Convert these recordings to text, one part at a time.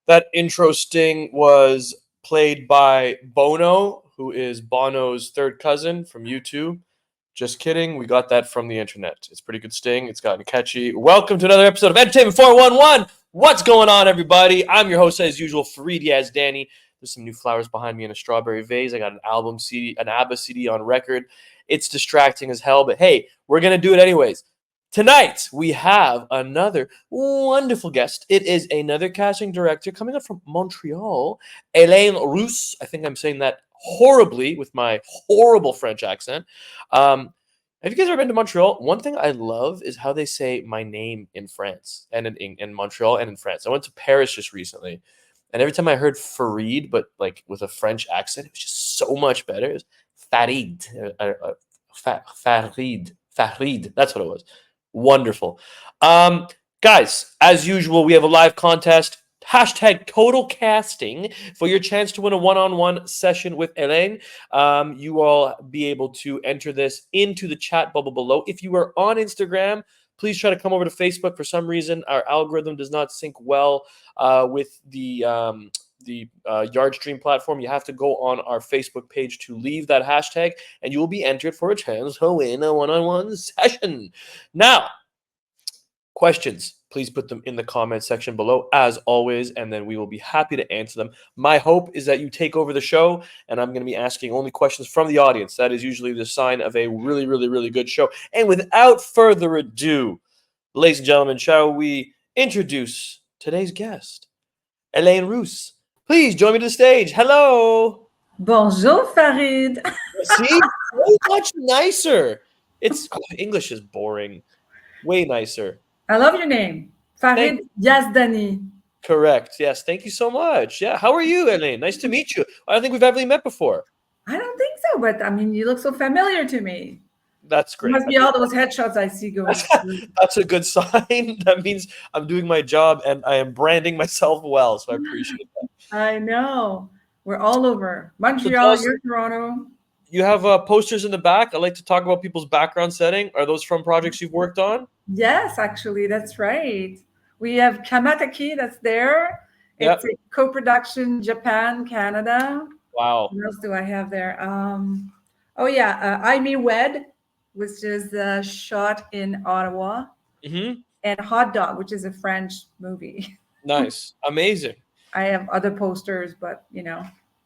That intro sting was played by Bono, who is Bono's third cousin from U2. Just kidding. We got that from the internet. It's pretty good sting. It's gotten catchy. Welcome to another episode of Entertainment 411. What's going on, everybody? I'm your host, as usual, Farid Yazdani. There's some new flowers behind me in a strawberry vase. I got an album CD, an ABBA CD on record. It's distracting as hell, but hey, we're going to do it anyways. Tonight, we have another wonderful guest. It is another casting director coming up from Montreal, Helene Rousse. I think I'm saying that horribly with my horrible French accent. Have you guys ever been to Montreal? One thing I love is how they say my name in France and in Montreal and in France. I went to Paris just recently, and every time I heard Farid, but like with a French accent, it was just so much better. It was Farid. Farid. That's what it was. Wonderful. Guys, as usual, we have a live contest. Hashtag total casting for your chance to win a one-on-one session with Helene. You will be able to enter this into the chat bubble below. If you are on Instagram, please try to come over to Facebook. For some reason, our algorithm does not sync well with the Yardstream platform. You have to go on our Facebook page to leave that hashtag, and you will be entered for a chance to win a one-on-one session. Now, questions, please put them in the comment section below, as always, and then we will be happy to answer them. My hope is that you take over the show, and I'm going to be asking only questions from the audience. That is usually the sign of a really, really, really good show. And without further ado, ladies and gentlemen, shall we introduce today's guest, Helene Rousse. Please join me to the stage. Hello. Bonjour, Farid. See, so much nicer. English is boring. Way nicer. I love your name, Farid Yazdani. Correct. Yes. Thank you so much. Yeah. How are you, Helene? Nice to meet you. I don't think we've ever met before. I don't think so, but I mean, you look so familiar to me. That's great. It must be all those headshots I see going through. That's a good sign. That means I'm doing my job and I am branding myself well. So I appreciate that. I know. We're all over. Montreal, you're Toronto. You have posters in the back. I like to talk about people's background setting. Are those from projects you've worked on? Yes, actually, that's right. We have Kamataki that's there. It's a co-production, Japan, Canada. Wow. What else do I have there? I Me Wed, which is shot in Ottawa. Mm-hmm. And Hot Dog, which is a French movie. Nice. Amazing. I have other posters, but you know.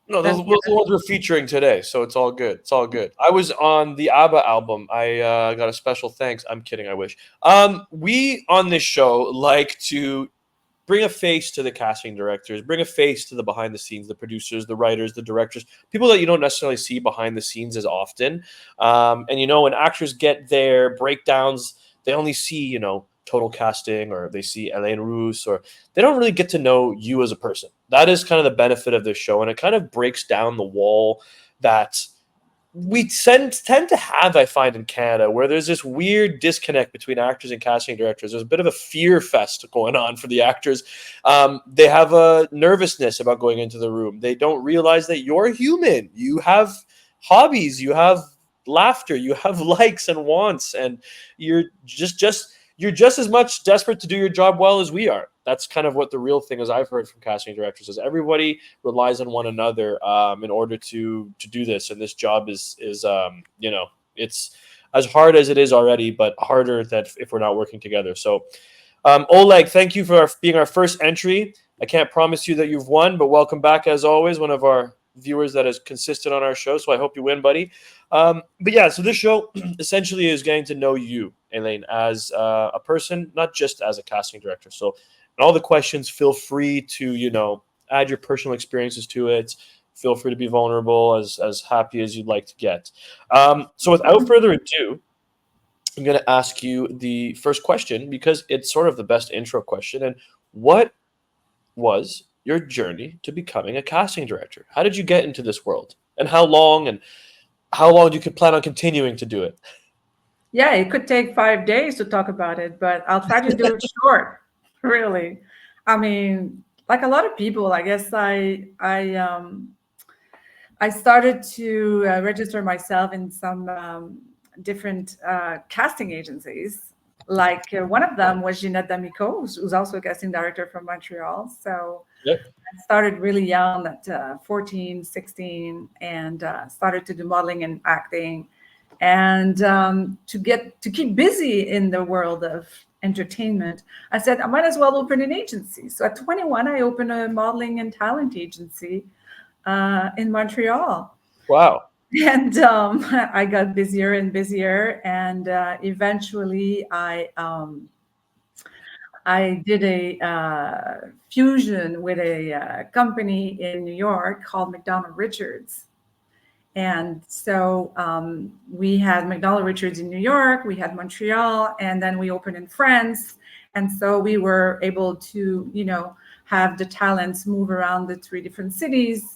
No, those are the ones we're featuring today, so it's all good. It's all good. I was on the ABBA album. I got a special thanks. I'm kidding. I wish. We on this show like to bring a face to the casting directors, bring a face to the behind the scenes, the producers, the writers, the directors, people that you don't necessarily see behind the scenes as often. And you know, when actors get their breakdowns, they only see total casting, or they see Helene Rousse, or they don't really get to know you as a person. That is kind of the benefit of this show, and it kind of breaks down the wall that we tend to have, I find, in Canada, where there's this weird disconnect between actors and casting directors. There's a bit of a fear fest going on for the actors. They have a nervousness about going into the room. They don't realize that you're human. You have hobbies. You have laughter. You have likes and wants, and you're just as much desperate to do your job well as we are. That's kind of what the real thing is. I've heard from casting directors is everybody relies on one another in order to do this. And this job is it's as hard as it is already, but harder that if we're not working together. So Oleg, thank you for being our first entry. I can't promise you that you've won, but welcome back as always, one of our viewers that is consistent on our show. So I hope you win, buddy. But yeah, so this show essentially is getting to know you, Helene, as a person, not just as a casting director. So all the questions, feel free to, add your personal experiences to it. Feel free to be vulnerable, as happy as you'd like to get. So without further ado, I'm going to ask you the first question because it's sort of the best intro question. And what was your journey to becoming a casting director? How did you get into this world? And how long you could plan on continuing to do it? Yeah, it could take 5 days to talk about it, but I'll try to do it short. Really, I mean, like a lot of people, I guess I started to register myself in some different casting agencies, Like one of them was Ginette D'Amico, who's also a casting director from Montreal. So Yep. I started really young at 14, 16, and started to do modeling and acting. And to keep busy in the world of entertainment, I said I might as well open an agency. So at 21, I opened a modeling and talent agency in Montreal. Wow. And I got busier and busier, and eventually I did a fusion with a company in New York called McDonald Richards. And so we had McDonald Richards in New York, we had Montreal, and then we opened in France. And so we were able to, have the talents move around the 3 different cities.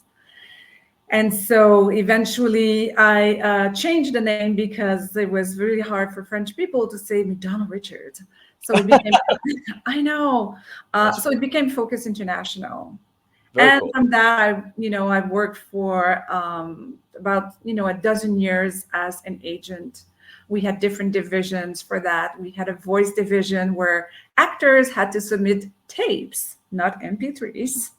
And so eventually I changed the name because it was really hard for French people to say McDonald Richards. So it became, I know. So it became Focus International. Very And cool. from that, I've worked for about, a dozen years as an agent. We had different divisions for that. We had a voice division where actors had to submit tapes, not MP3s.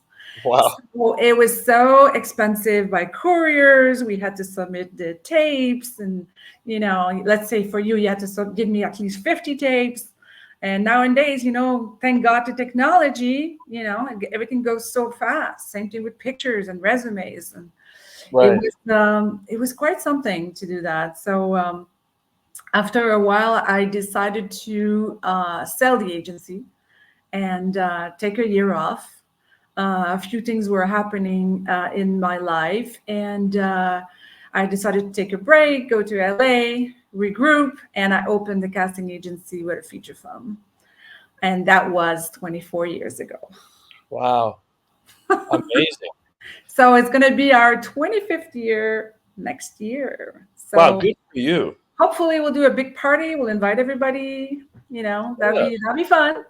Wow. So it was so expensive by couriers. We had to submit the tapes. And, let's say for you had to give me at least 50 tapes. And nowadays, thank God to technology, everything goes so fast. Same thing with pictures and resumes. And Right. it was quite something to do that. So after a while, I decided to sell the agency and take a year off. A few things were happening in my life, and I decided to take a break, go to LA, regroup, and I opened the casting agency with a feature film. And that was 24 years ago. Wow. Amazing. So it's going to be our 25th year next year. So Wow, good for you. hopefully we'll do a big party. We'll invite everybody. That'd be fun.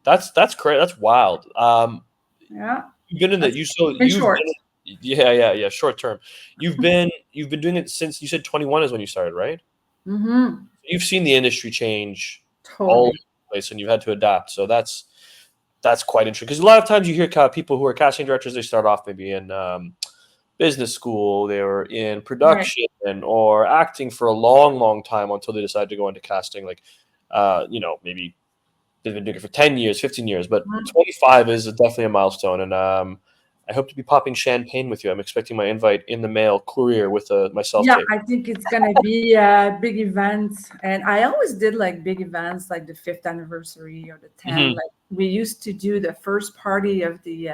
That's great. That's wild. Yeah. You've been in the short. Yeah. Short term. You've been doing it since you said 21 is when you started, right? Mm-hmm. You've seen the industry change all Totally. over the place, and you've had to adapt. So that's quite interesting. Because a lot of times you hear people who are casting directors, they start off maybe in business school, they were in production or acting for a long, long time until they decide to go into casting. Like, maybe they've been doing it for 10 years, 15 years, but 25 is definitely a milestone. And I hope to be popping champagne with you. I'm expecting my invite in the mail, courier, with my self-tape. I think it's going to be a big event. And I always did like big events, like the 5th anniversary or the 10th. Mhm. Like we used to do the first party of the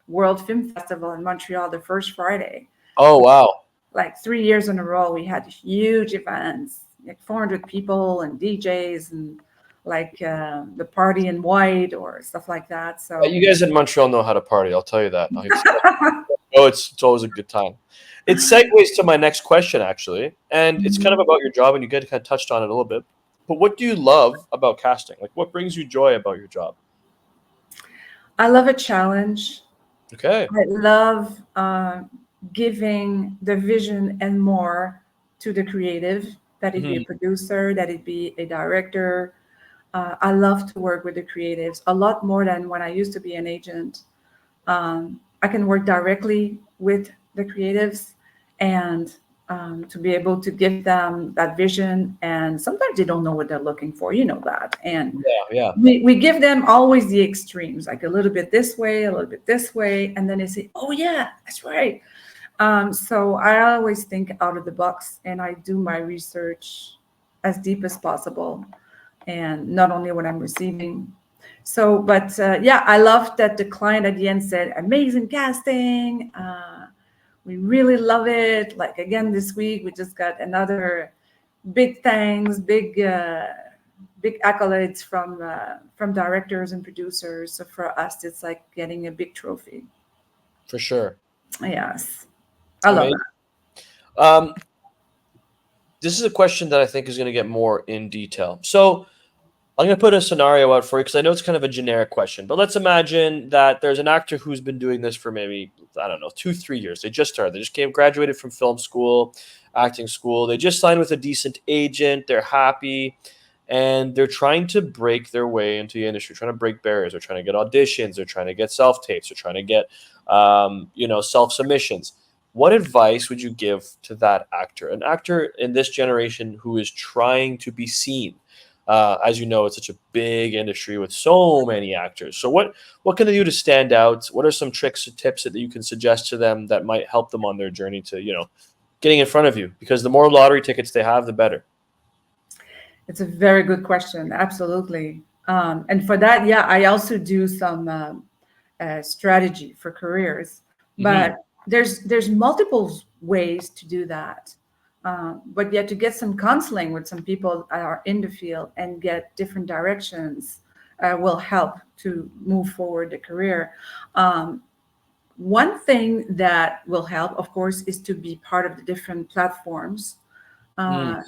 World Film Festival in Montreal, the first Friday. Oh, wow. Like 3 years in a row, we had huge events, like 400 people and DJs and like the party in white or stuff like that. So You guys in Montreal know how to party. I'll tell you that. Oh, it's always a good time. It segues to my next question, actually, and it's kind of about your job, and you kind of touched on it a little bit. But what do you love about casting? Like, what brings you joy about your job? I love a challenge. Okay. I love giving the vision and more to the creative, that it be a producer, that it be a director. I love to work with the creatives a lot more than when I used to be an agent. I can work directly with the creatives and to be able to give them that vision. And sometimes they don't know what they're looking for, that. And Yeah. we give them always the extremes, like a little bit this way, a little bit this way. And then they say, oh, yeah, that's right. So I always think out of the box, and I do my research as deep as possible. And not only when I'm receiving. So, but I love that the client at the end said, amazing casting. We really love it. Like again, this week, we just got another big thanks, big accolades from directors and producers. So for us, it's like getting a big trophy. For sure. Yes. I love that. This is a question that I think is going to get more in detail. So I'm going to put a scenario out for you because I know it's kind of a generic question, but let's imagine that there's an actor who's been doing this for maybe, 2-3 years. They just started. They just graduated from film school, acting school. They just signed with a decent agent. They're happy. and they're trying to break their way into the industry, trying to break barriers. They're trying to get auditions. They're trying to get self-tapes. They're trying to get, self-submissions. What advice would you give to that actor, an actor in this generation who is trying to be seen? As you know, it's such a big industry with so many actors. So what can they do to stand out? What are some tricks or tips that you can suggest to them that might help them on their journey to, getting in front of you? Because the more lottery tickets they have, the better. It's a very good question. Absolutely. And for that, yeah, I also do some strategy for careers, but there's multiple ways to do that. But yet to get some counseling with some people that are in the field and get different directions will help to move forward the career. One thing that will help, of course, is to be part of the different platforms.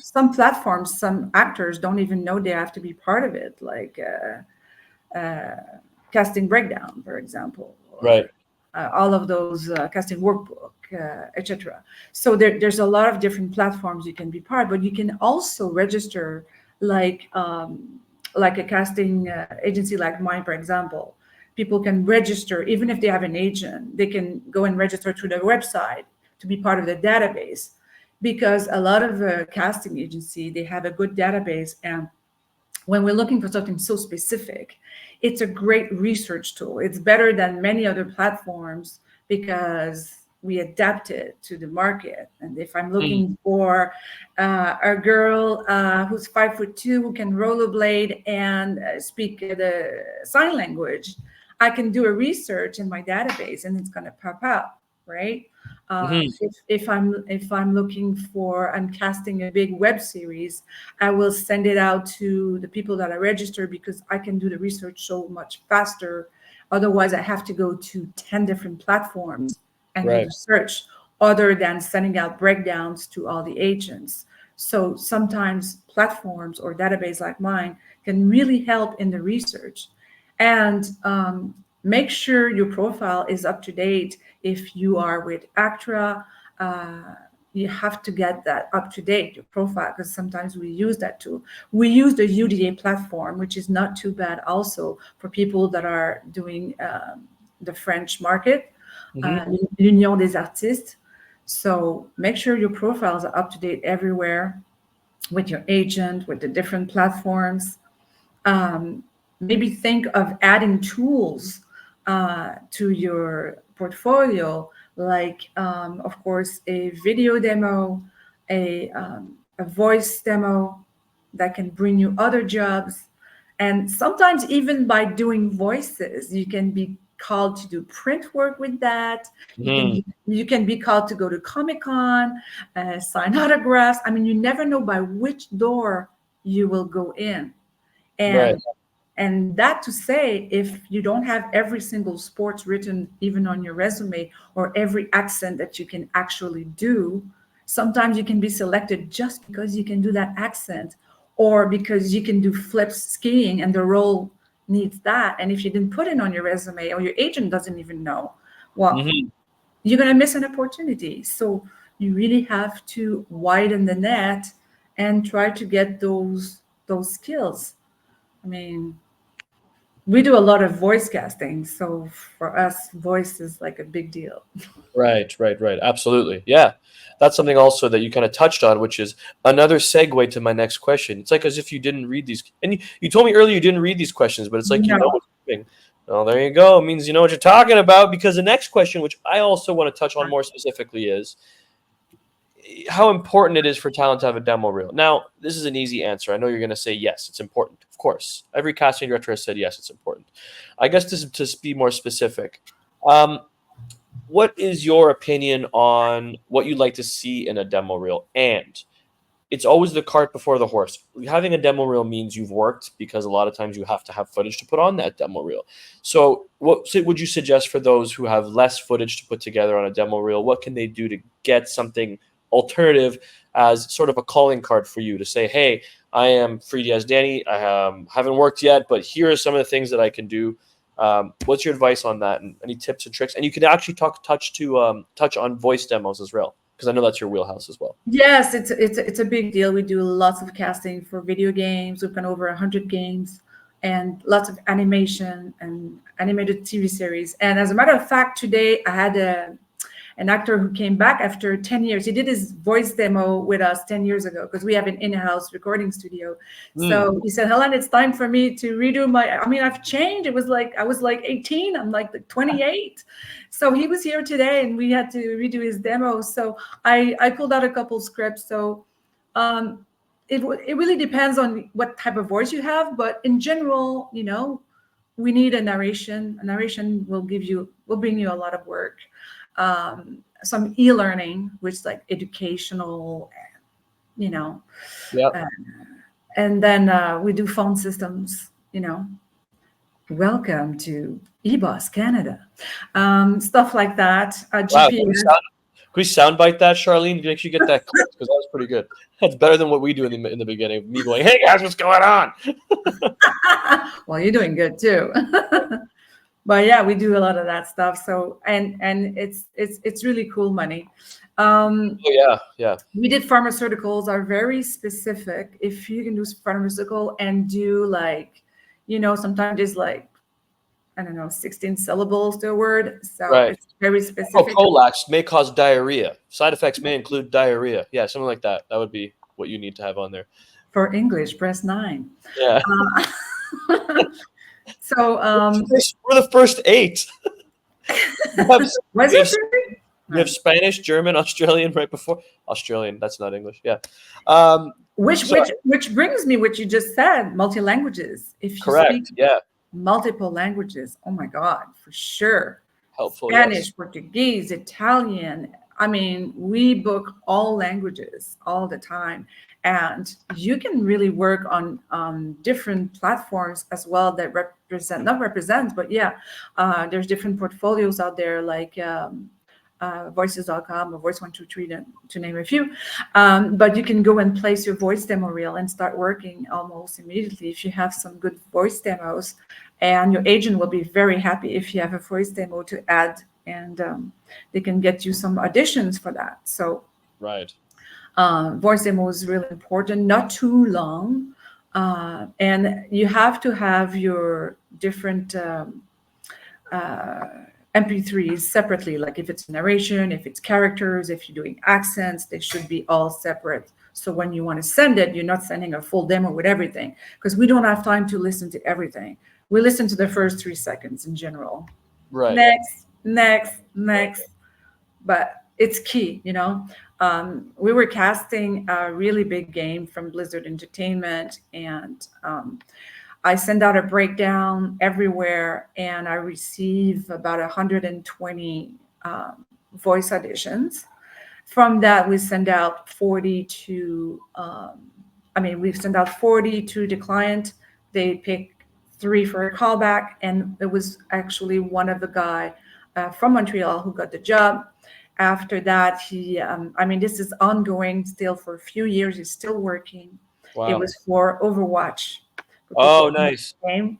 Some platforms, some actors don't even know they have to be part of it, like Casting Breakdown, for example. Right. All of those casting workbook, etc. So there's a lot of different platforms you can be part, but you can also register like a casting agency like mine, for example. People can register, even if they have an agent, they can go and register through their website to be part of the database, because a lot of casting agency, they have a good database, and when we're looking for something so specific, it's a great research tool. It's better than many other platforms because we adapt it to the market. And if I'm looking for a girl who's 5'2", who can rollerblade and speak the sign language, I can do a research in my database and it's going to pop up, right? If I'm looking for, I'm casting a big web series, I will send it out to the people that I register because I can do the research so much faster. Otherwise, I have to go to 10 different platforms and do the search, other than sending out breakdowns to all the agents. So sometimes platforms or database like mine can really help in the research. And make sure your profile is up to date. If you are with ACTRA, you have to get that up to date, your profile, because sometimes we use that tool. We use the UDA platform, which is not too bad also for people that are doing the French market, l'Union des Artistes. So make sure your profiles are up to date everywhere with your agent, with the different platforms. Maybe think of adding tools to your portfolio, like, of course, a video demo, a voice demo that can bring you other jobs. And sometimes even by doing voices, you can be called to do print work with that. You can be called to go to Comic-Con, sign autographs. I mean, you never know by which door you will go in. And that to say, if you don't have every single sports written even on your resume, or every accent that you can actually do, sometimes you can be selected just because you can do that accent, or because you can do flips skiing and the role needs that. And if you didn't put it on your resume, or your agent doesn't even know, well, you're going to miss an opportunity. So you really have to widen the net and try to get those skills. I mean, we do a lot of voice casting, so for us, voice is like a big deal. Right. Absolutely. Yeah. That's something also that you kind of touched on, which is another segue to my next question. It's like as if you didn't read these. And you told me earlier you didn't read these questions, but it's like, you know what's coming. Oh, there you go. It means you know what you're talking about, because the next question, which I also want to touch on more specifically, is how important it is for talent to have a demo reel. Now, this is an easy answer. I know you're going to say yes, it's important. Of course. Every casting director has said yes, it's important. I guess to be more specific, what is your opinion on what you'd like to see in a demo reel? And it's always the cart before the horse. Having a demo reel means you've worked, because a lot of times you have to have footage to put on that demo reel. So what would you suggest for those who have less footage to put together on a demo reel? What can they do to get something alternative as sort of a calling card for you to say, hey, I am Farid Yazdani. I haven't worked yet, but here are some of the things that I can do. What's your advice on that, and any tips and tricks? And you can actually touch on voice demos as well. Because I know that's your wheelhouse as well. Yes, it's a big deal. We do lots of casting for video games. We've done over 100 games and lots of animation and animated TV series. And as a matter of fact, today I had an actor who came back after 10 years. He did his voice demo with us 10 years ago because we have an in-house recording studio. So he said, Helene, it's time for me to redo I've changed. I was like 18. I'm like 28. So he was here today and we had to redo his demo. So I pulled out a couple scripts. So it really depends on what type of voice you have. But in general, we need a narration. A narration will bring you a lot of work. Some e-learning, which is like educational, and then we do phone systems, welcome to eBoss Canada, stuff like that. Wow, GPS. Can we soundbite that, Charlene? Make sure you get that clip because that was pretty good. That's better than what we do in the beginning. Me going, "Hey guys, what's going on?" Well, you're doing good too. But yeah, we do a lot of that stuff. So and it's really cool money. Yeah. We did pharmaceuticals, are very specific. If you can do pharmaceutical and do sometimes it's like, I don't know, 16 syllables to a word. So it's very specific. Prolax may cause diarrhea. Side effects may include diarrhea. Yeah, something like that. That would be what you need to have on there. For English, press 9. Yeah. So we're the first 8. We have Spanish, German, Australian right before. Australian, that's not English. Yeah. Which brings me what you just said, multi-languages. If you correct, speak multiple languages, oh my God, for sure. Helpful. Spanish, Portuguese, Italian. I mean, we book all languages all the time. And you can really work on different platforms as well that there's different portfolios out there like voices.com or Voice123 to name a few. But you can go and place your voice demo reel and start working almost immediately if you have some good voice demos. And your agent will be very happy if you have a voice demo to add, and they can get you some auditions for that. So right. Voice demo is really important, not too long. And you have to have your different MP3s separately, like if it's narration, if it's characters, if you're doing accents, they should be all separate. So when you want to send it, you're not sending a full demo with everything, because we don't have time to listen to everything. We listen to the first 3 seconds in general. Right. Next. But it's key, we were casting a really big game from Blizzard Entertainment, and I send out a breakdown everywhere, and I receive about 120 voice auditions. From that, we send out 40 to, we send out 40 to the client. They pick 3 for a callback, and it was actually one of the guy from Montreal who got the job. After that, he, this is ongoing still for a few years. He's still working. Wow. It was for Overwatch. Oh, nice. Game.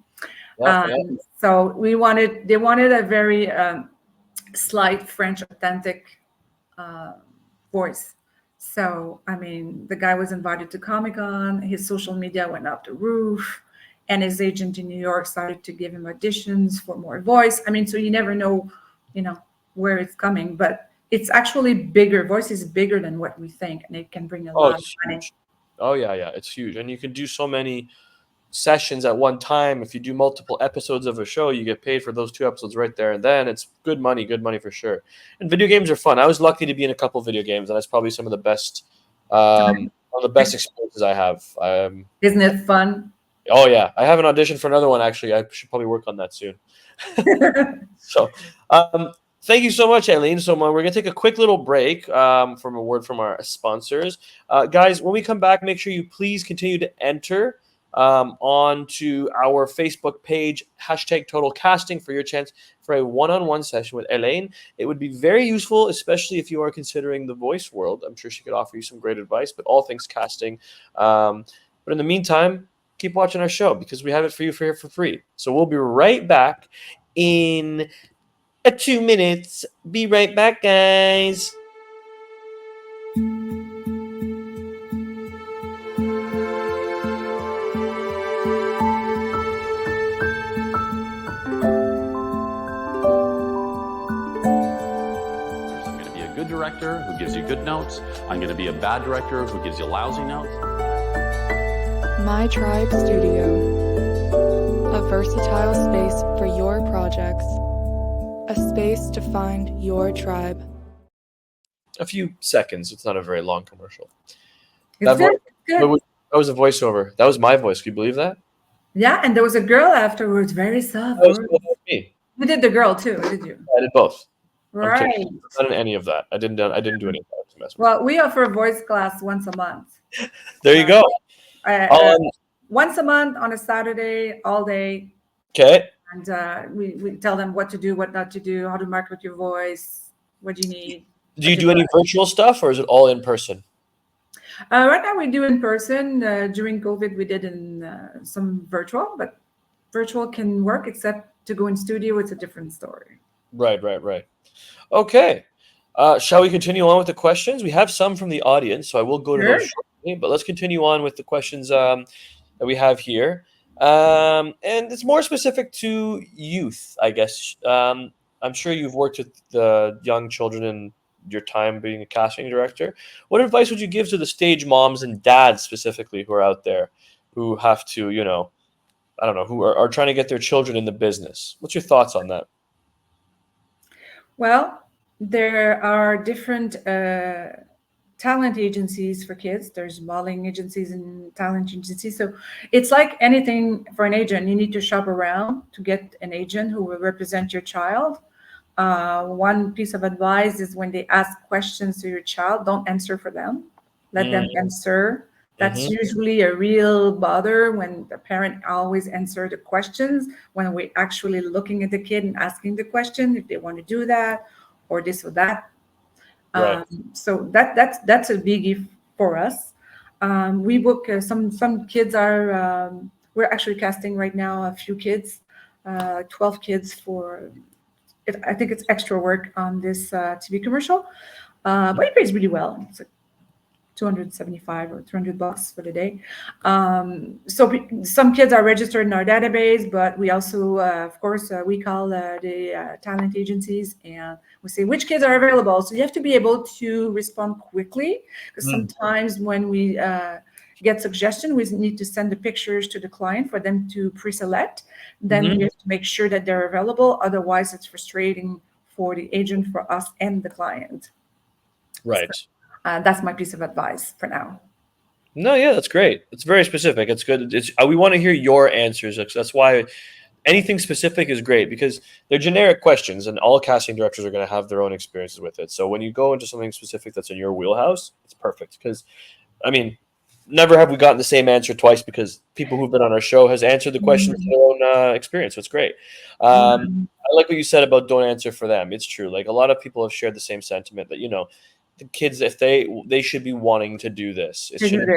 So they wanted a very slight French authentic voice. So, the guy was invited to Comic-Con. His social media went up the roof, and his agent in New York started to give him auditions for more voice. So you never know, where it's coming, but it's actually bigger. Voice is bigger than what we think, and it can bring a lot of money. Huge. Oh yeah, it's huge, and you can do so many sessions at one time. If you do multiple episodes of a show, you get paid for those 2 episodes right there and then. It's good money for sure. And video games are fun. I was lucky to be in a couple of video games, and that's probably some of the best, one of the best experiences I have. Isn't it fun? Oh yeah, I have an audition for another one actually. I should probably work on that soon. So, thank you so much, Helene. So we're going to take a quick little break from a word from our sponsors. Guys, when we come back, make sure you please continue to enter onto our Facebook page, #TotalCasting, for your chance for a one-on-one session with Helene. It would be very useful, especially if you are considering the voice world. I'm sure she could offer you some great advice, but all things casting. But in the meantime, keep watching our show because we have it for you for free. So we'll be right back in 2 minutes. Be right back, guys. director who gives you good notes. I'm going to be a bad director who gives you lousy notes. My Tribe Studio, a versatile space for your projects, a space to find your tribe. A few seconds. It's not a very long commercial. It's good. That was a voiceover. That was my voice. Can you believe that? Yeah, and there was a girl afterwards, very soft. That was me. You did the girl too, did you? I did both. Right. I'm not in any of that. I didn't do any of that. Well, we offer a voice class once a month. There you go. Once a month on a Saturday, all day. Okay. And we tell them what to do, what not to do, how to market your voice, what you need. Do you do any virtual stuff, or is it all in person? Right now we do in person. During COVID, we did some virtual, but virtual can work, except to go in studio, it's a different story. Right. Okay. Shall we continue on with the questions? We have some from the audience, so I will go to those shortly, but let's continue on with the questions that we have here. And it's more specific to youth, I guess. I'm sure you've worked with the young children in your time being a casting director. What advice would you give to the stage moms and dads specifically who are out there who have to, I don't know, who are trying to get their children in the business? What's your thoughts on that? Well, there are different talent agencies for kids. There's modeling agencies and talent agencies. So it's like anything for an agent. You need to shop around to get an agent who will represent your child. One piece of advice is when they ask questions to your child, don't answer for them. Let them answer. That's usually a real bother when the parent always answer the questions, when we're actually looking at the kid and asking the question if they want to do that or this or that. Right. So that's a biggie for us. We book some kids are we're actually casting right now a few kids, 12 kids for it. I think it's extra work on this TV commercial, but it pays really well. It's like $275 or $300 for the day. So some kids are registered in our database, but we also, of course, we call the talent agencies and we say which kids are available. So you have to be able to respond quickly, because sometimes when we get suggestion, we need to send the pictures to the client for them to pre-select. Then we have to make sure that they're available. Otherwise, it's frustrating for the agent, for us, and the client. Right. So, that's my piece of advice for now. No, yeah, that's great. It's very specific. It's good. We want to hear your answers. That's why anything specific is great, because they're generic questions and all casting directors are going to have their own experiences with it. So when you go into something specific that's in your wheelhouse, it's perfect. Because, I mean, never have we gotten the same answer twice, because people who've been on our show has answered the questions in their own experience. So it's great. I like what you said about don't answer for them. It's true. Like, a lot of people have shared the same sentiment that, the kids, if they should be wanting to do this. It shouldn't be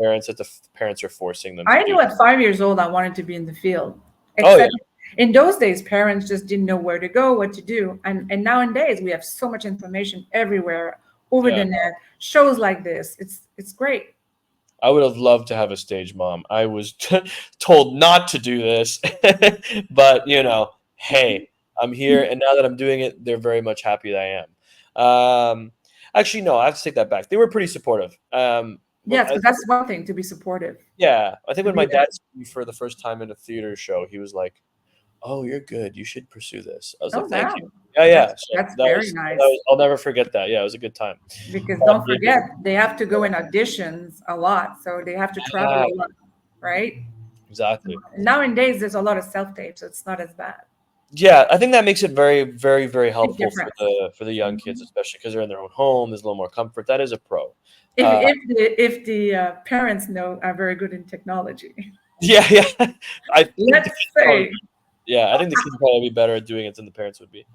parents that the parents are forcing them. I knew at 5 years old I wanted to be in the field. Except in those days, parents just didn't know where to go, what to do. And nowadays we have so much information everywhere over the net. Shows like this, it's great. I would have loved to have a stage mom. I was told not to do this, but hey, I'm here, and now that I'm doing it, they're very much happy that I am. Actually, no, I have to take that back. They were pretty supportive. Yes, but that's one thing, to be supportive. Yeah, I think when my dad saw me for the first time in a theater show, he was like, "Oh, you're good. You should pursue this." I was like, "Thank you." Yeah. That's very nice. I'll never forget that. Yeah, it was a good time. Because don't forget, they have to go in auditions a lot, so they have to travel a lot, right? Exactly. Nowadays, there's a lot of self-tape, so it's not as bad. Yeah, I think that makes it very, very, very helpful for the young kids, especially because they're in their own home. There's a little more comfort. That is a pro. If the parents are very good in technology. Yeah. I think the kids would probably be better at doing it than the parents would be.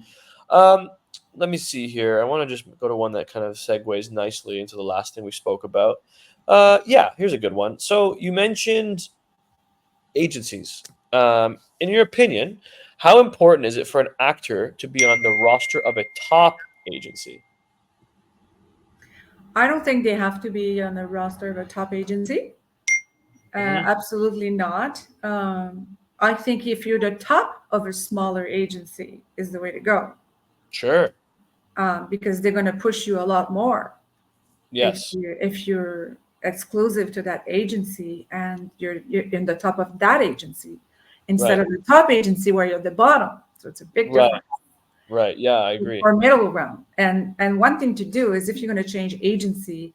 Let me see here. I want to just go to one that kind of segues nicely into the last thing we spoke about. Here's a good one. So you mentioned agencies. In your opinion, how important is it for an actor to be on the roster of a top agency? I don't think they have to be on the roster of a top agency. Absolutely not. I think if you're the top of a smaller agency is the way to go. Sure. because they're going to push you a lot more. Yes. If you're exclusive to that agency and you're in the top of that agency instead Right. of the top agency where you're at the bottom. So it's a big difference. Right. Yeah, I agree. Or middle ground. And one thing to do is, if you're going to change agency,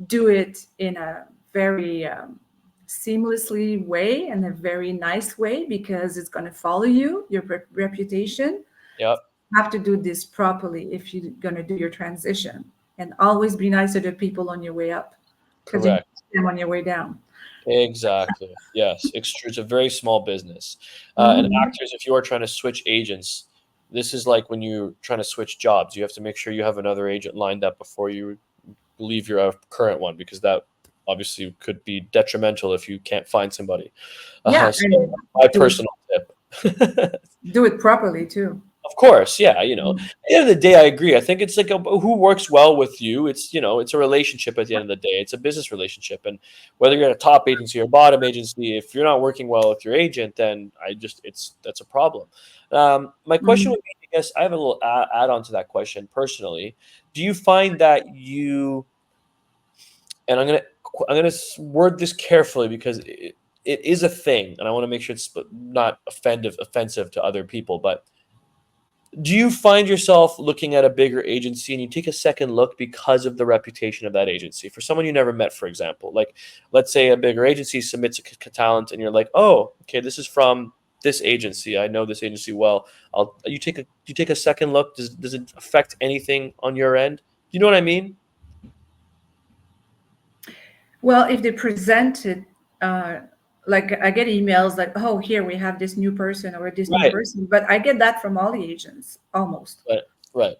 do it in a very seamlessly way and a very nice way, because it's going to follow you, your reputation. Yep. You have to do this properly if you're going to do your transition, and always be nice to the people on your way up, because you Correct. see them on your way down. Exactly. Yes. It's a very small business. And Mhm. actors, if you are trying to switch agents, this is like when you're trying to switch jobs. You have to make sure you have another agent lined up before you leave your current one, because that obviously could be detrimental if you can't find somebody. Yeah, So and my personal tip. do it properly too. Of course, yeah, at the end of the day, I agree. I think it's like who works well with you. It's, it's a relationship at the end of the day. It's a business relationship. And whether you're at a top agency or bottom agency, if you're not working well with your agent, then that's a problem. My question would be, I guess I have a little add on to that question personally. Do you find that and I'm gonna word this carefully, because it is a thing, and I want to make sure it's not offensive to other people, but do you find yourself looking at a bigger agency and you take a second look because of the reputation of that agency? For someone you never met, for example, like let's say a bigger agency submits a talent and you're like, oh, okay, this is from this agency. I know this agency well. You take a second look. Does it affect anything on your end? You know what I mean? Well, if they present it, like I get emails like, oh, here we have this new person or this new Right. person, but I get that from all the agents almost. Right.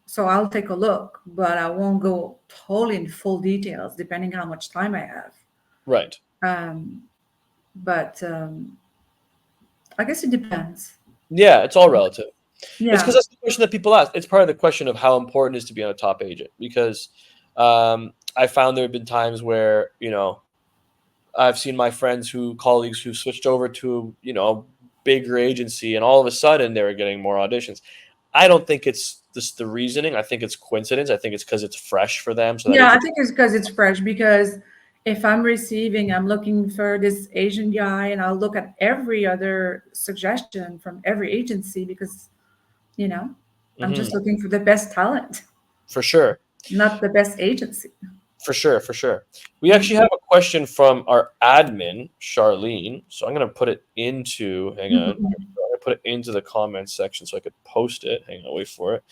So I'll take a look, but I won't go totally in full details depending how much time I have. Right. But I guess it depends. Yeah, it's all relative. Yeah. It's because that's the question that people ask. It's part of the question of how important it is to be on a top agent, because I found there have been times where, I've seen my colleagues who switched over to, a bigger agency, and all of a sudden they were getting more auditions. I don't think it's the reasoning. I think it's coincidence. I think it's because it's fresh for them. So I think it's because it's fresh, because if I'm looking for this Asian guy, and I'll look at every other suggestion from every agency, because, I'm just looking for the best talent. For sure. Not the best agency. For sure. We actually have a question from our admin, Charlene. So I'm going to put it into, I'm going to put it into the comments section so I could post it. Hang on, wait for it.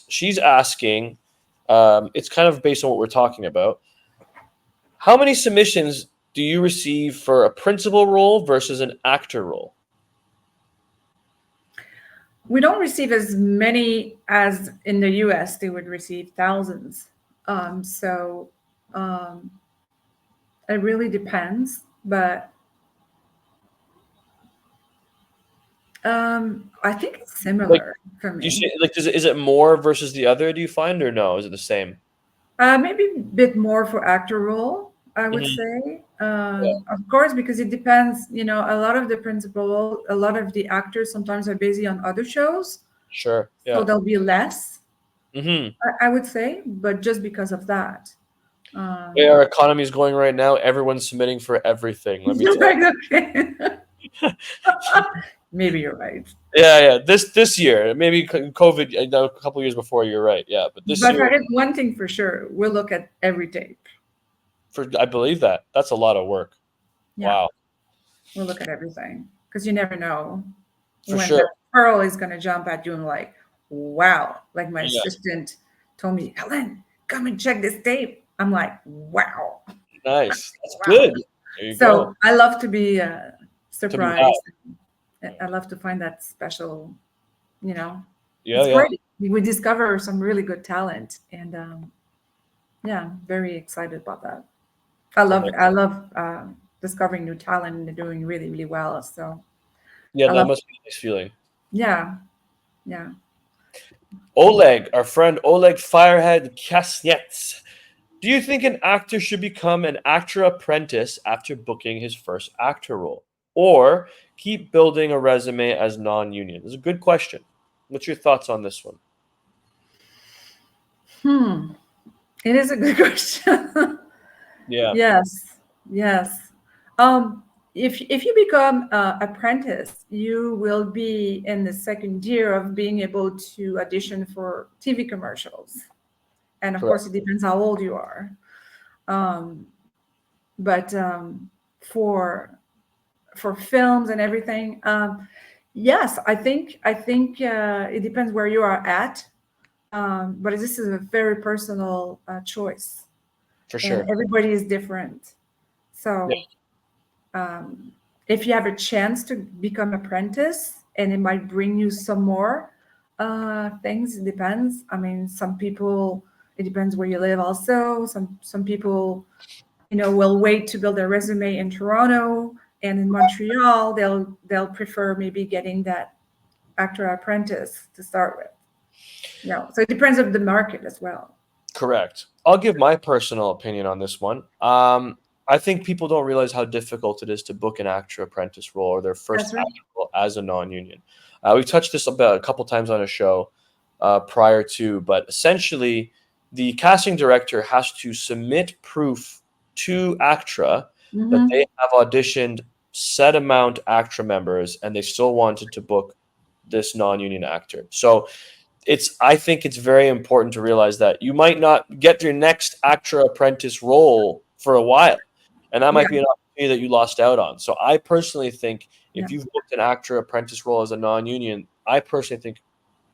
She's asking, it's kind of based on what we're talking about. How many submissions do you receive for a principal role versus an actor role? We don't receive as many as in the US. They would receive thousands. It really depends, but I think it's similar for me. Is it more versus the other, do you find, or no? Is it the same? Maybe a bit more for actor role, I would say. Of course, because it depends. A lot of the principal, a lot of the actors sometimes are busy on other shows. Sure. Yeah. So there'll be less. I would say, but just because of that. Yeah, our economy is going right now. Everyone's submitting for everything. Let me tell you. Maybe you're right. Yeah. This year, maybe COVID. A couple years before, you're right. Yeah, but this year. But one thing for sure, we'll look at every tape. I believe that. That's a lot of work. Yeah. Wow. We'll look at everything, because you never know when the pearl is going to jump at you and like, wow. Like my assistant told me, Helen, come and check this tape. I'm like, wow. Nice. That's good. There you go. I love to be surprised. I love to find that special, it's great. We discover some really good talent, and very excited about that. I love discovering new talent, and they're doing really, really well. So that must be a nice feeling. Yeah. Oleg, our friend Oleg Firehead Kasniets. Do you think an actor should become an actor apprentice after booking his first actor role, or keep building a resume as non-union? It's a good question. What's your thoughts on this one? It is a good question. Yeah. Yes. If you become apprentice, you will be in the second year of being able to audition for TV commercials, and of Correct. course, it depends how old you are. But for films and everything, yes, I think it depends where you are at. But this is a very personal choice, For and sure. everybody is different. So if you have a chance to become apprentice, and it might bring you some more things, it depends. I mean, some people, it depends where you live also. Some people, will wait to build their resume in Toronto, and in Montreal they'll prefer maybe getting that actor apprentice to start with. So it depends on the market as well. Correct. I'll give my personal opinion on this one. I think people don't realize how difficult it is to book an actor apprentice role or their first That's right. actor role as a non-union. We've touched this about a couple times on a show prior to, but essentially the casting director has to submit proof to ACTRA that they have auditioned set amount ACTRA members and they still wanted to book this non-union actor. So I think it's very important to realize that you might not get your next ACTRA apprentice role for a while, and that might be an opportunity that you lost out on. So I personally think if you've booked an ACTRA apprentice role as a non-union, I personally think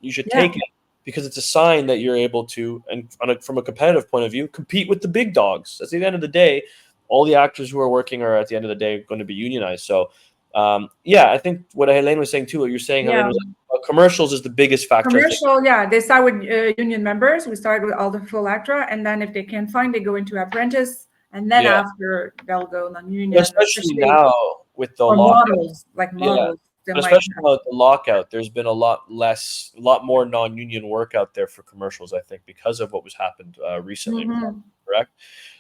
you should take it, because it's a sign that you're able to, and from a competitive point of view, compete with the big dogs. At the end of the day, all the actors who are working are at the end of the day going to be unionized. So I think what Helene was saying too, what you're saying, Helene, was commercials is the biggest factor. Commercial, they start with union members. We start with all the full ACTRA, and then if they can't find, they go into apprentice, and then after they'll go non-union. Especially now with the models. Especially with the lockout, there's been a lot more non-union work out there for commercials, I think, because of what was happened recently. Correct?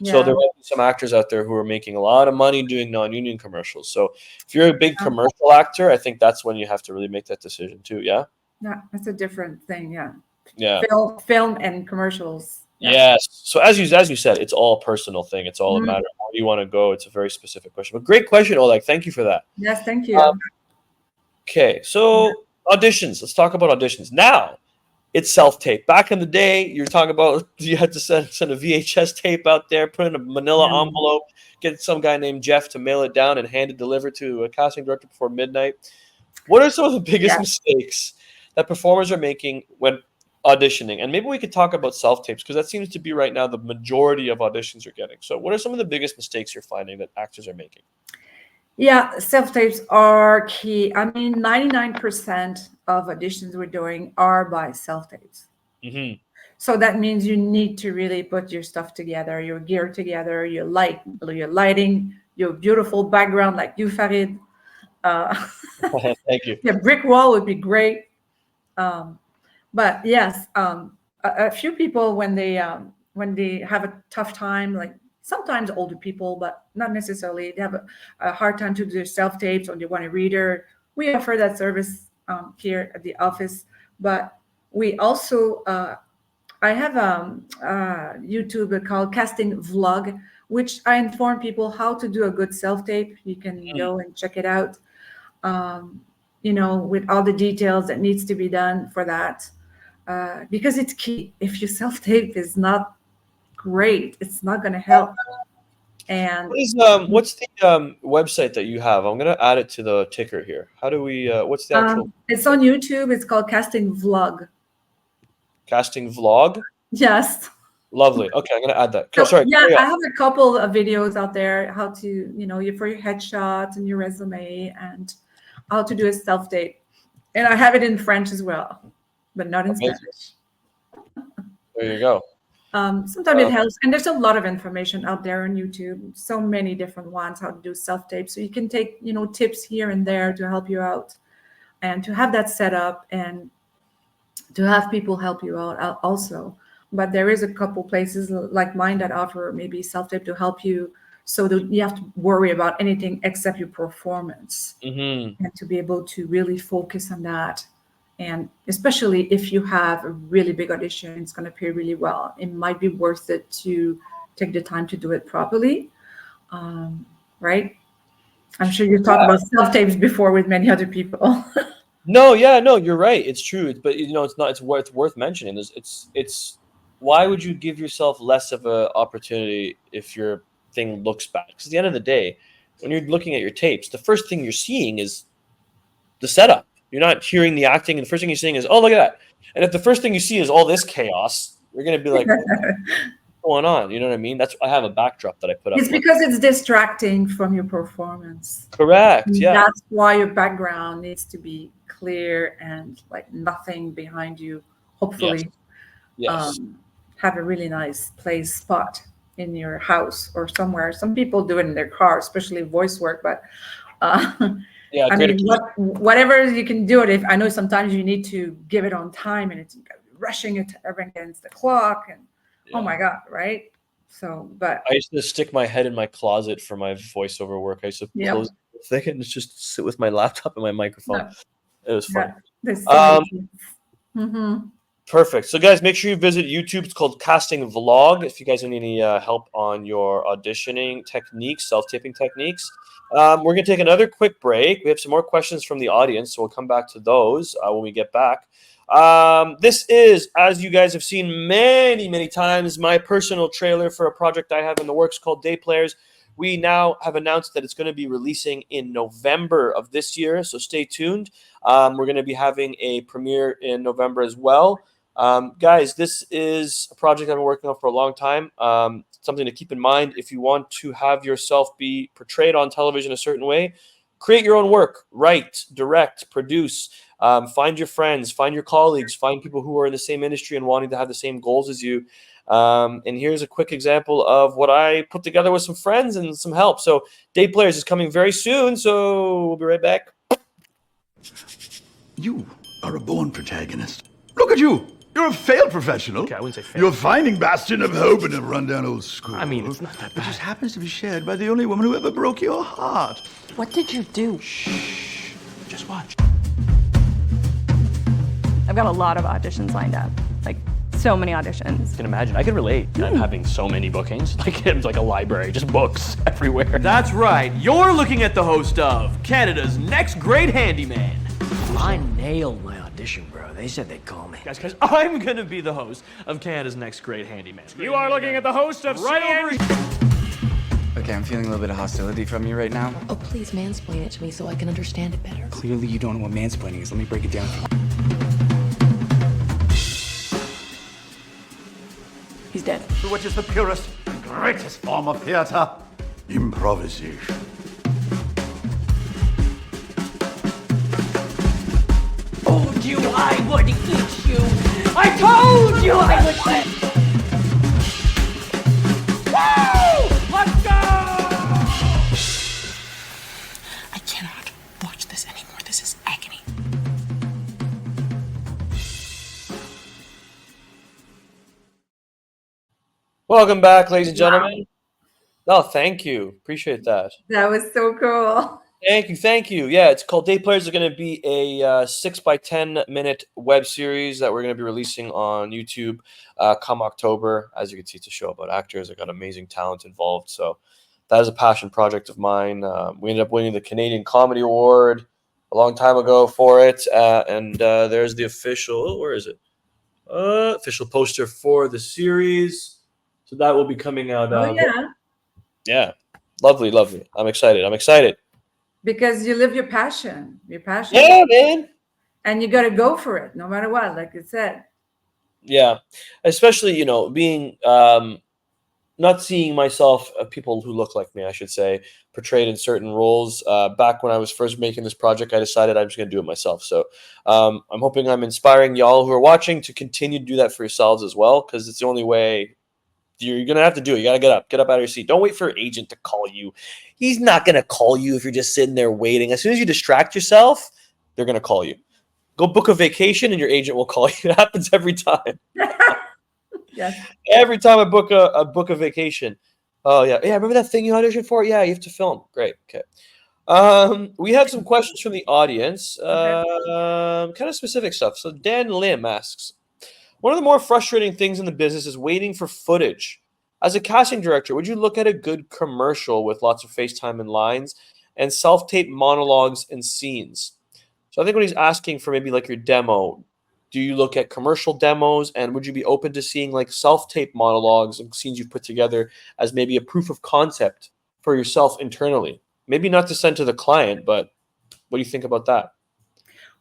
So there might be some actors out there who are making a lot of money doing non-union commercials. So if you're a big commercial actor, I think that's when you have to really make that decision too. Yeah, that's a different thing. Yeah, film and commercials. Yes. So as you said, it's all a personal thing. It's all a matter of where you want to go. It's a very specific question. But great question, Oleg. Thank you for that. Yes, thank you. Okay, so auditions. Let's talk about auditions. Now, it's self-tape. Back in the day, you're talking about you had to send a VHS tape out there, put in a manila envelope, get some guy named Jeff to mail it down and hand it delivered to a casting director before midnight. What are some of the biggest mistakes that performers are making when auditioning? And maybe we could talk about self-tapes, because that seems to be right now the majority of auditions you're getting. So what are some of the biggest mistakes you're finding that actors are making? Yeah, self-tapes are key. I mean, 99% of auditions we're doing are by self-tapes. So that means you need to really put your stuff together, your gear together, your lighting, your beautiful background like you, Farid. Thank you. Yeah, brick wall would be great. But yes, a few people when they have a tough time, like sometimes older people, but not necessarily, they have a hard time to do their self-tapes or they want a reader. We offer that service here at the office, but we also, I have a YouTube called Casting Vlog, which I inform people how to do a good self-tape. You can go and check it out, with all the details that needs to be done for that. Because it's key. If your self-tape is not great, it's not going to help. And what's the website that you have? I'm going to add it to the ticker here. How do we? What's the actual? It's on YouTube. It's called Casting Vlog. Casting Vlog. Yes. Lovely. Okay, I'm going to add that. So, sorry. Yeah, I have a couple of videos out there how to, for your headshots and your resume and how to do a self-tape. And I have it in French as well, but not in Spanish. There you go. Sometimes it helps. And there's a lot of information out there on YouTube, so many different ones, how to do self-tape. So you can take, tips here and there to help you out and to have that set up and to have people help you out also. But there is a couple places like mine that offer maybe self-tape to help you, so that you have to worry about anything except your performance and to be able to really focus on that And especially if you have a really big audition, it's going to pay really well. It might be worth it to take the time to do it properly, right? I'm sure you've talked about self-tapes before with many other people. No, you're right. It's true. But it's not. It's worth mentioning. It's why would you give yourself less of an opportunity if your thing looks bad? Because at the end of the day, when you're looking at your tapes, the first thing you're seeing is the setup. You're not hearing the acting, and the first thing you're seeing is, oh, look at that. And if the first thing you see is all this chaos, you're gonna be like, what's going on? You know what I mean? I have a backdrop that I put up. It's because it's distracting from your performance. Correct. Yeah. That's why your background needs to be clear and like nothing behind you. Hopefully, Yes. Have a really nice spot in your house or somewhere. Some people do it in their car, especially voice work. But Yeah, I mean, whatever you can do it. If I know sometimes you need to give it on time, and it's rushing it against the clock, and oh my God, right? So, but I used to stick my head in my closet for my voiceover work. I used to close the thing and just sit with my laptop and my microphone. It was fun. Perfect. So, guys, make sure you visit YouTube. It's called Casting Vlog. If you guys need any help on your auditioning techniques, self-taping techniques. We're going to take another quick break. We have some more questions from the audience, so we'll come back to those when we get back. This is, as you guys have seen many, many times, my personal trailer for a project I have in the works called Day Players. We now have announced that it's going to be releasing in November of this year, so stay tuned. We're going to be having a premiere in November as well. Guys, this is a project I've been working on for a long time. Something to keep in mind if you want to have yourself be portrayed on television a certain way. Create your own work, write, direct, produce, find your friends, find your colleagues, find people who are in the same industry and wanting to have the same goals as you. And here's a quick example of what I put together with some friends and some help. So Day Players is coming very soon, so we'll be right back. You are a born protagonist. Look at you. You're a failed professional. Okay, I wouldn't say failed. You're a finding bastion of hope in a rundown old school. I mean, it's not that bad. It just happens to be shared by the only woman who ever broke your heart. What did you do? Shh. Just watch. I've got a lot of auditions lined up. Like, so many auditions. I can imagine. I can relate. I'm having so many bookings. Like, it's like a library, just books everywhere. That's right. You're looking at the host of Canada's Next Great Handyman. I nailed my audition, bro. They said they'd call me. Guys, I'm going to be the host of Canada's Next Great Handyman. You are looking at the host of Right over Okay, I'm feeling a little bit of hostility from you right now. Oh, please mansplain it to me so I can understand it better. Clearly you don't know what mansplaining is. Let me break it down for you. He's dead. Which is the purest and greatest form of theater? Improvisation. Told you I would eat you! I told you I would eat! Woo! Let's go! I cannot watch this anymore. This is agony. Welcome back, ladies and gentlemen. Oh, thank you. Appreciate that. That was so cool. Thank you. Yeah, it's called Day Players. It's going to be a 6 by 10 minute web series that we're going to be releasing on YouTube come October. As you can see, it's a show about actors. I got amazing talent involved. So that is a passion project of mine. We ended up winning the Canadian Comedy Award a long time ago for it. And there's the official, where is it? Official poster for the series. So that will be coming out. Yeah. Lovely. I'm excited. Because you live your passion. Yeah, man. And you got to go for it, no matter what, like you said. Yeah. Especially, being not seeing myself, people who look like me, I should say, portrayed in certain roles. Back when I was first making this project, I decided I'm just going to do it myself. So I'm hoping I'm inspiring y'all who are watching to continue to do that for yourselves as well, because it's the only way. You're going to have to do it. You got to get up out of your seat. Don't wait for your agent to call you. He's not going to call you if you're just sitting there waiting. As soon as you distract yourself, they're going to call you. Go book a vacation and your agent will call you. It happens every time. Yes. Every time I book a vacation. Oh, yeah. Yeah, remember that thing you auditioned for? Yeah, you have to film. Great. Okay. We have some questions from the audience, kind of specific stuff. So Dan Lim asks, one of the more frustrating things in the business is waiting for footage. As a casting director, would you look at a good commercial with lots of FaceTime and lines and self-tape monologues and scenes? So I think when he's asking for maybe like your demo, do you look at commercial demos, and would you be open to seeing like self-tape monologues and scenes you've put together as maybe a proof of concept for yourself internally? Maybe not to send to the client, but what do you think about that?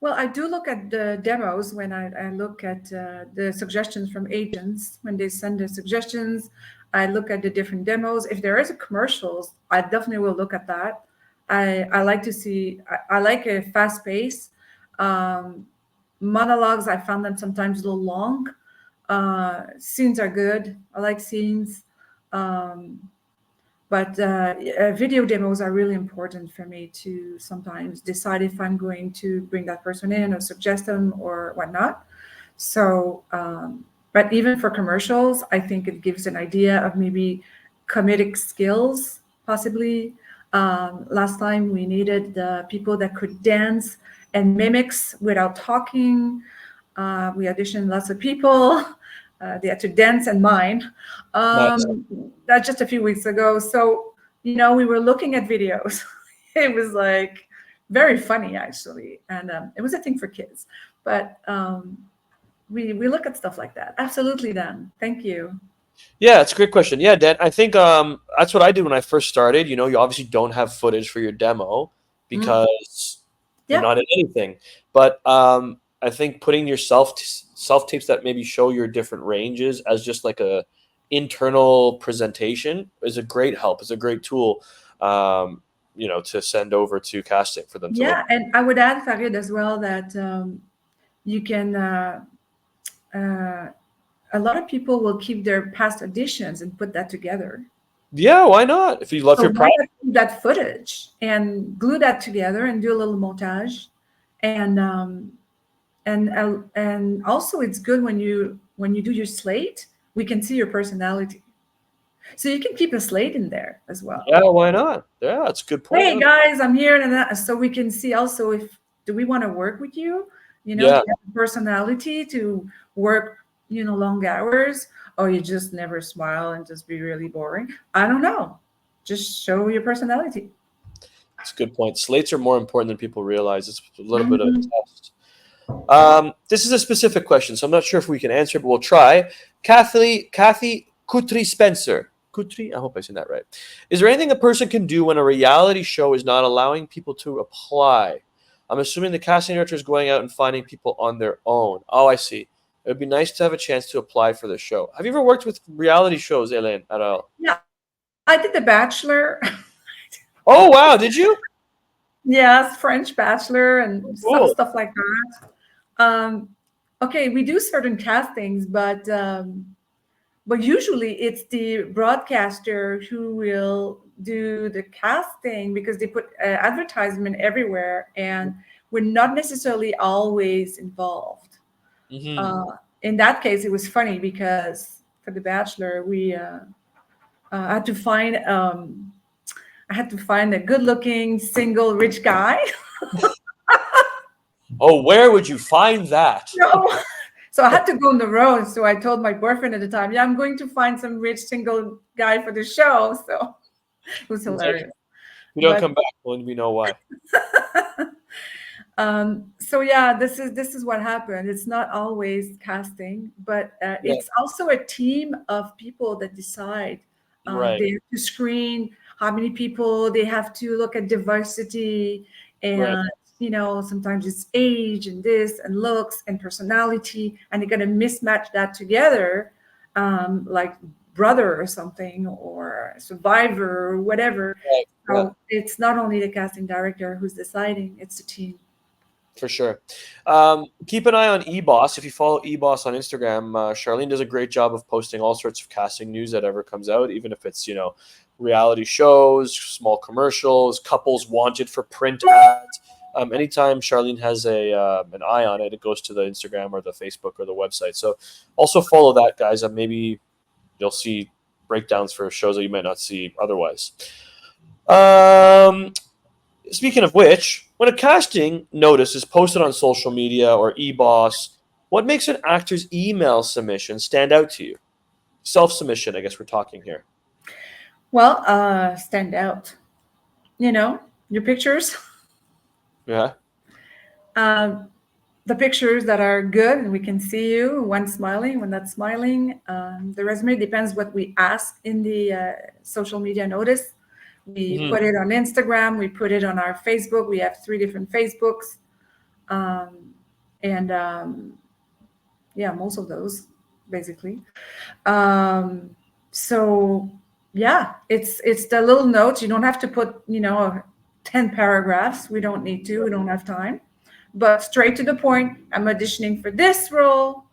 Well, I do look at the demos when I look at the suggestions from agents. When they send their suggestions, I look at the different demos. If there is a commercials, I definitely will look at that. I like to see, I like a fast pace. Monologues, I found them sometimes a little long. Scenes are good. I like scenes. But video demos are really important for me to sometimes decide if I'm going to bring that person in or suggest them or whatnot. So, but even for commercials, I think it gives an idea of maybe comedic skills, possibly. Last time we needed people that could dance and mimics without talking. We auditioned lots of people. They had to dance and mime. Nice. That's just a few weeks ago. So, we were looking at videos. It was like very funny, actually. And it was a thing for kids. But we look at stuff like that. Absolutely, Dan. Thank you. Yeah, it's a great question. Yeah, Dan, I think that's what I did when I first started. You obviously don't have footage for your demo because you're not in anything. But I think putting your self-tapes that maybe show your different ranges as just like a internal presentation is a great help. It's a great tool, to send over to casting for them to look. And I would add, Farid, as well, that you can a lot of people will keep their past auditions and put that together. Yeah, why not? If you love your product, that footage and glue that together and do a little montage, and also it's good when you do your slate, we can see your personality. So you can keep a slate in there as well. Yeah, why not? Yeah, that's a good point. Hey guys, I'm here, and that, so we can see also do we want to work with you? Do you have a personality to work long hours, or you just never smile and just be really boring? I don't know. Just show your personality. That's a good point. Slates are more important than people realize. It's a little bit of a test. This is a specific question, so I'm not sure if we can answer, but we'll try. Kathy Kutri Spencer. Kutri, I hope I said that right. Is there anything a person can do when a reality show is not allowing people to apply? I'm assuming the casting director is going out and finding people on their own. Oh, I see. It would be nice to have a chance to apply for the show. Have you ever worked with reality shows, Helene, at all? Yeah, I did The Bachelor. Oh, wow. Did you? Yes, French Bachelor and Cool. stuff like that. Okay, we do certain castings, but usually it's the broadcaster who will do the casting because they put advertisement everywhere, and we're not necessarily always involved. In that case, it was funny because for The Bachelor, we I had to find a good-looking, single, rich guy. Oh, where would you find that? No. So I had to go on the road. So I told my boyfriend at the time, I'm going to find some rich, single guy for the show. So it was hilarious. We don't come back when we know why. So yeah, this is what happened. It's not always casting, but it's also a team of people that decide. Right. They have to screen how many people. They have to look at diversity, and sometimes it's age and this and looks and personality, and they're gonna mismatch that together, like Brother or something, or Survivor or whatever. Right. So it's not only the casting director who's deciding; it's the team. For sure. Keep an eye on eBoss. If you follow eBoss on Instagram, Charlene does a great job of posting all sorts of casting news that ever comes out, even if it's, reality shows, small commercials, couples wanted for print ads. Anytime Charlene has an eye on it, it goes to the Instagram or the Facebook or the website. So also follow that, guys. Maybe you'll see breakdowns for shows that you might not see otherwise. Speaking of which, when a casting notice is posted on social media or eBoss, what makes an actor's email submission stand out to you? Self-submission, I guess we're talking here. Well, stand out. Your pictures. Yeah. The pictures that are good and we can see you when smiling, when not smiling. The resume depends what we ask in the social media notice. We put it on Instagram. We put it on our Facebook. We have 3 different Facebooks. Most of those, basically. So, yeah, it's the little notes. You don't have to put, 10 paragraphs. We don't need to. We don't have time. But straight to the point, I'm auditioning for this role.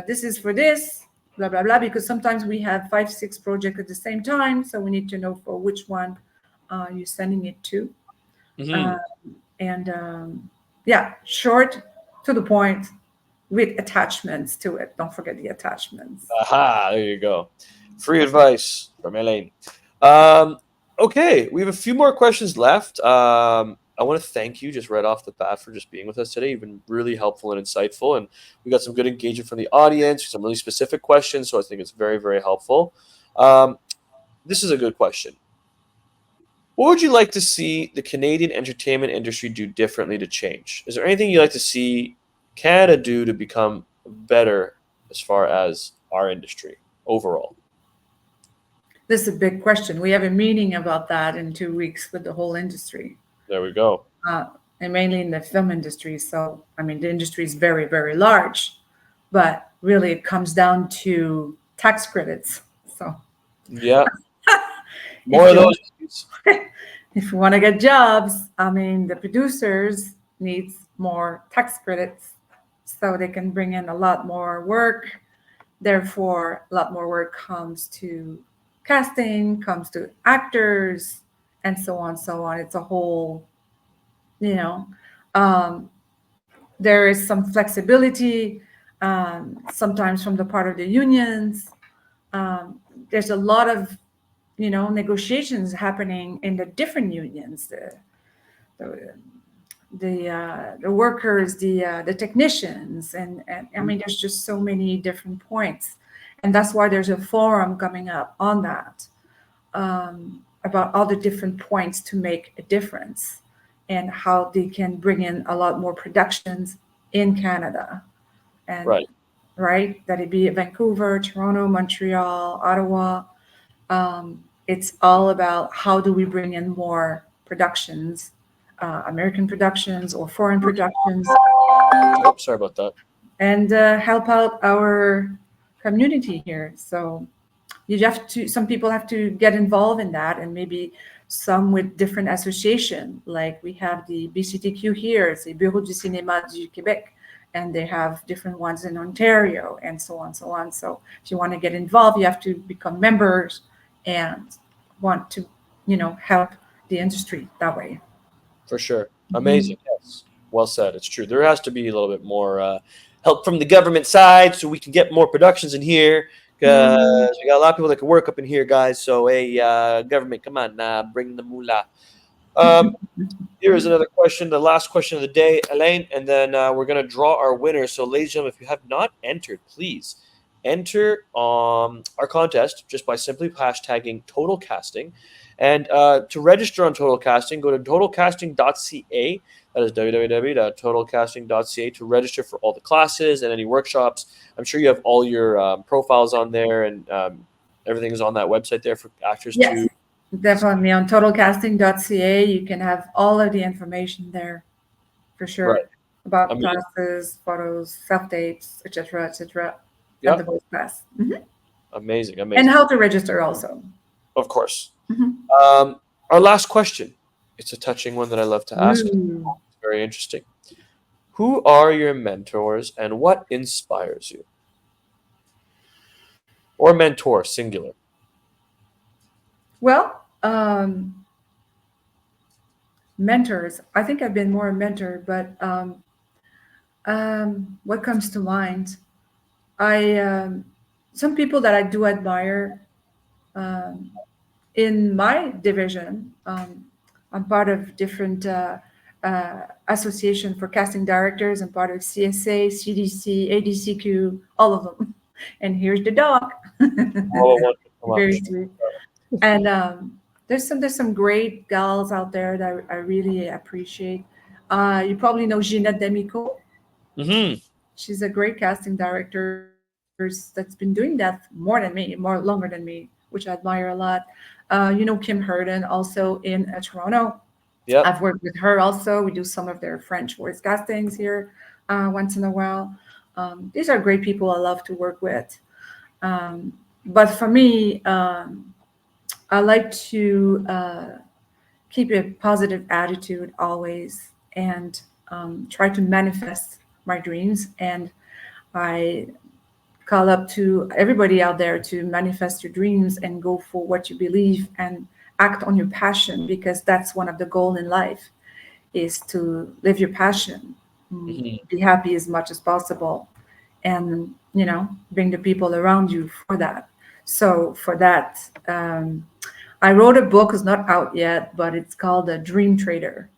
This is for this, blah, blah, blah, because sometimes we have 5, 6 projects at the same time. So we need to know for which one you're sending it to. Short, to the point, with attachments to it. Don't forget the attachments. Aha, there you go. Free advice from Helene. Okay, we have a few more questions left. I want to thank you just right off the bat for just being with us today. You've been really helpful and insightful, and we got some good engagement from the audience, some really specific questions, so I think it's very, very helpful. This is a good question. What would you like to see the Canadian entertainment industry do differently to change? Is there anything you'd like to see Canada do to become better as far as our industry overall? This is a big question. We have a meeting about that in 2 weeks with the whole industry. There we go. And mainly in the film industry. So, the industry is very, very large, but really it comes down to tax credits. So, yeah, more of those. If you want to get jobs, the producers need more tax credits so they can bring in a lot more work. Therefore, a lot more work comes to casting, comes to actors, and so on, so on. It's a whole, there is some flexibility sometimes from the part of the unions. There's a lot of, negotiations happening in the different unions, the workers, the technicians, and there's just so many different points, and that's why there's a forum coming up on that. About all the different points to make a difference and how they can bring in a lot more productions in Canada. And right? That it be Vancouver, Toronto, Montreal, Ottawa. It's all about how do we bring in more productions, American productions or foreign productions. Oh, sorry about that. And help out our community here. So some people have to get involved in that, and maybe some with different association. Like we have the BCTQ here, it's the Bureau du Cinéma du Québec, and they have different ones in Ontario, and so on, so on. So if you want to get involved, you have to become members and want to, help the industry that way. For sure. Amazing. Yes. Well said. It's true. There has to be a little bit more help from the government side so we can get more productions in here. Because we got a lot of people that can work up in here, guys. So, hey, government, come on, bring the moolah. Here is another question, the last question of the day, Helene, and then we're going to draw our winner. So, ladies and gentlemen, if you have not entered, please enter our contest just by simply hashtagging Total Casting. And to register on Total Casting, go to totalcasting.ca. That is www.totalcasting.ca to register for all the classes and any workshops. I'm sure you have all your profiles on there, and everything is on that website there for actors yes, to. Definitely on totalcasting.ca. You can have all of the information there for sure about classes, photos, self-tapes, etc., etc. Yeah. The voice class. Amazing. And how to register also. Of course. Our last question. It's a touching one that I love to ask. It's very interesting. Who are your mentors and what inspires you? Or mentor, singular. Well, mentors. I think I've been more a mentor, but what comes to mind? Some people that I do admire in my division. I'm part of different association for casting directors. I'm part of CSA, CDC, ADCQ, all of them. And here's the dog. Very sweet. And there's some great gals out there that I really appreciate. You probably know Ginette D'Amico. Mm-hmm. She's a great casting director that's been doing that more longer than me, which I admire a lot. You know Kim Herden, also in Toronto. Yep. I've worked with her also. We do some of their French voice castings here once in a while. These are great people I love to work with. But for me, I like to keep a positive attitude always and try to manifest my dreams. And I call up to everybody out there to manifest your dreams and go for what you believe and act on your passion, because that's one of the goals in life, is to live your passion, be happy as much as possible, and bring the people around you for that. So for that, I wrote a book. It's not out yet, but it's called The Dream Trader.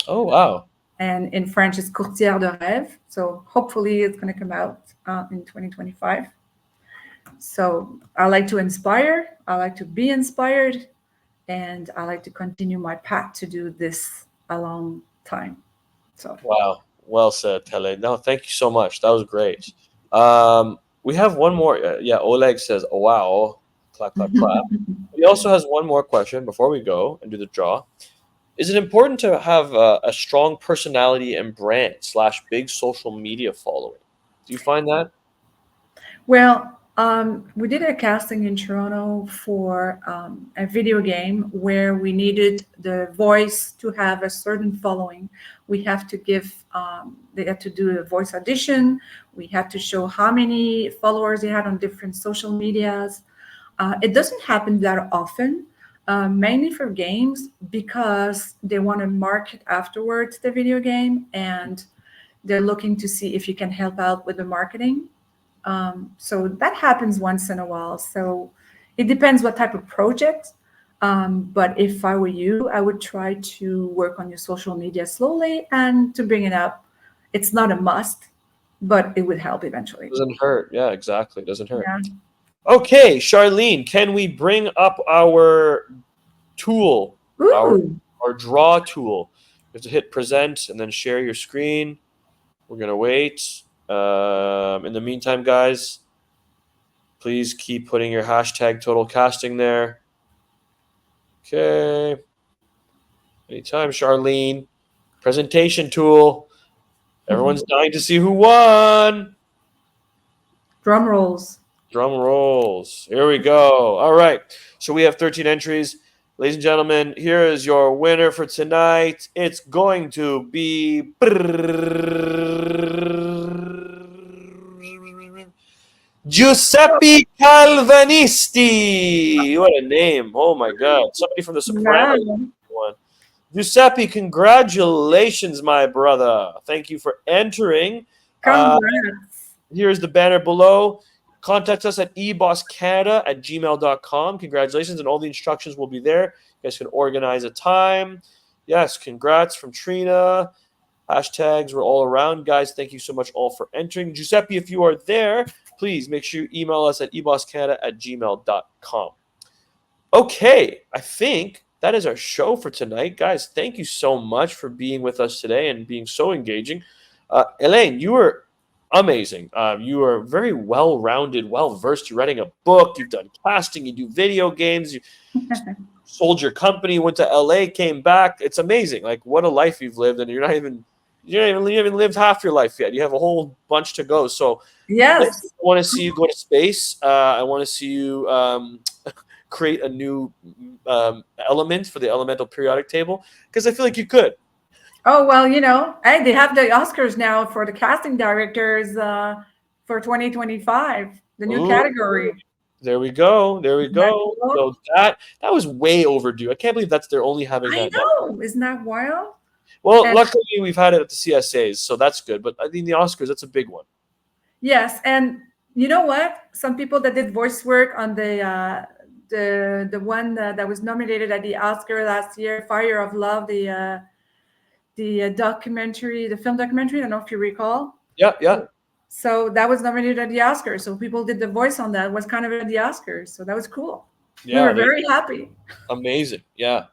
Oh, wow. And in French, it's Courtière de rêve. So hopefully it's going to come out in 2025. So I like to inspire. I like to be inspired. And I like to continue my path to do this a long time. So wow, well said, Helene. No, thank you so much. That was great. We have one more. Yeah, Oleg says, "Oh wow, clap, clap, clap." He also has one more question before we go and do the draw. Is it important to have a strong personality and brand / big social media following? Do you find that? Well, we did a casting in Toronto for a video game where we needed the voice to have a certain following. We have to they had to do a voice audition. We had to show how many followers they had on different social medias. It doesn't happen that often, mainly for games, because they want to market afterwards the video game, and they're looking to see if you can help out with the marketing. So that happens once in a while. So it depends what type of project. But if I were you, I would try to work on your social media slowly and to bring it up. It's not a must, but it would help eventually. It doesn't hurt. Yeah, exactly. It doesn't hurt. Yeah. Okay, Charlene, can we bring up our tool, our draw tool? You have to hit present and then share your screen. We're going to wait. In the meantime, guys, please keep putting your hashtag total casting there. Okay. Anytime, Charlene. Presentation tool. Everyone's dying to see who won. Drum rolls. Drum rolls. Here we go. All right. So we have 13 entries. Ladies and gentlemen, here is your winner for tonight. It's going to be Giuseppe Calvanisti. What a name. Oh my God. Somebody from The Sopranos. Wow. Giuseppe, congratulations, my brother. Thank you for entering. Here's the banner below. Contact us at ebosscanada@gmail.com. Congratulations, and all the instructions will be there. You guys can organize a time. Yes, congrats from Trina. Hashtags were all around. Guys, thank you so much all for entering. Giuseppe, if you are there, please make sure you email us at ebosscanada@gmail.com. Okay, I think that is our show for tonight. Guys, thank you so much for being with us today and being so engaging. Helene, you were amazing. You are very well-rounded, well-versed. You're writing a book. You've done casting. You do video games. You sold your company, went to LA, came back. It's amazing. Like, what a life you've lived, and you haven't even lived half your life yet. You have a whole bunch to go. So yes, I want to see you go to space. I want to see you create a new element for the elemental periodic table, because I feel like you could. Oh, well, hey, they have the Oscars now for the casting directors for 2025, the new category. There we go. There we go. So that was way overdue. I can't believe they're only having that. I know. Isn't that wild? Well, luckily we've had it at the CSAs, so that's good. But I think the Oscars, that's a big one. Yes, and you know what? Some people that did voice work on the the one that was nominated at the Oscar last year, Fire of Love, the documentary, the film documentary. I don't know if you recall. Yeah. So that was nominated at the Oscars. So people did the voice on that. It was kind of at the Oscars. So that was cool. Yeah, we were very happy. Amazing. Yeah.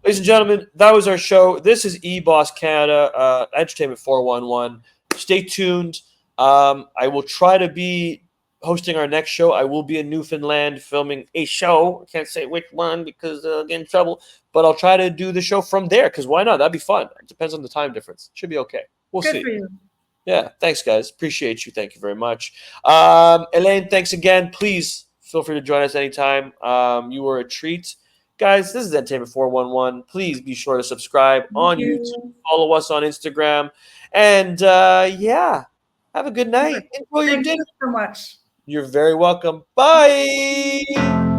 Ladies and gentlemen, that was our show. This is eBoss Canada, Entertainment 411. Stay tuned. I will try to be hosting our next show. I will be in Newfoundland filming a show. I can't say which one because I'll get in trouble. But I'll try to do the show from there because why not? That'd be fun. It depends on the time difference. Should be okay. We'll see. Good for you. Yeah. Thanks, guys. Appreciate you. Thank you very much. Helene, thanks again. Please feel free to join us anytime. You were a treat. Guys, this is Entertainment 411. Please be sure to subscribe on YouTube. Follow us on Instagram. And yeah, have a good night. Enjoy your dinner. Thank you so much. You're very welcome. Bye.